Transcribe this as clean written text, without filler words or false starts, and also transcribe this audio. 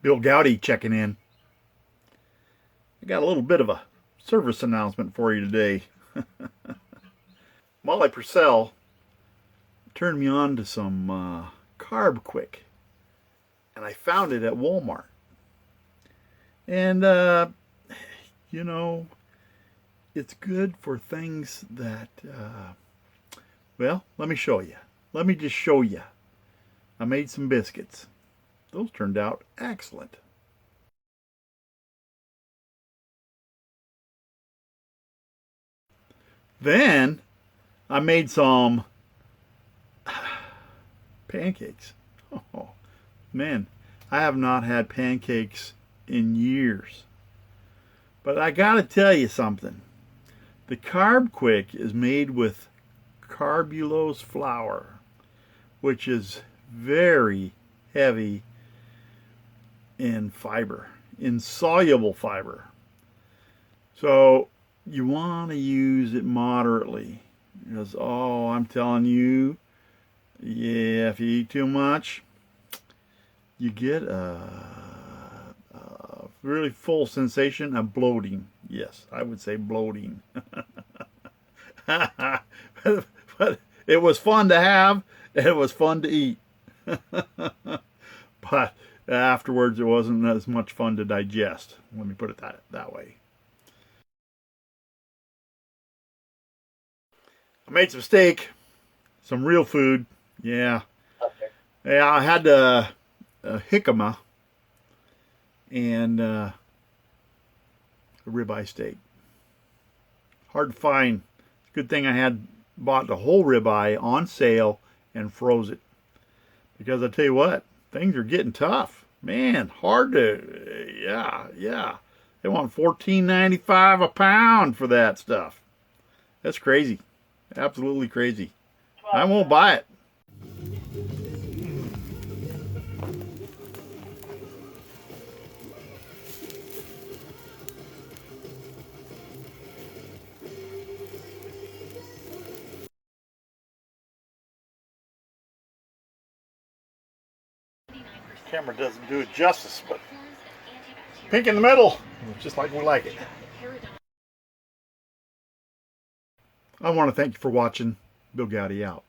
Bill Goudy checking in. I got a little bit of a service announcement for you today. Molly Purcell turned me on to some Carbquick, and I found it at Walmart. And, you know, it's good for things that, well, let me show you. Let me just show you. I made some biscuits. Those turned out excellent. Then I made some pancakes. Oh, man, I have not had pancakes in years. But I gotta tell you something. The Carbquick is made with carbulose flour, which is very heavy in fiber, insoluble fiber. So you want to use it moderately, because I'm telling you, yeah, if you eat too much, you get a really full sensation of bloating. Yes, I would say bloating. but it was fun to have, and it was fun to eat. But afterwards, it wasn't as much fun to digest. Let me put it that way. I made some steak, some real food. Yeah. Okay. Yeah, I had a jicama and a ribeye steak. Hard to find. Good thing I had bought the whole ribeye on sale and froze it. Because I tell you what, things are getting tough. Man, hard to, yeah. They want $14.95 a pound for that stuff. That's crazy. Absolutely crazy. I won't buy it. Camera doesn't do it justice, but pink in the middle, just like we like it. I want to thank you for watching. Bill Goudy out.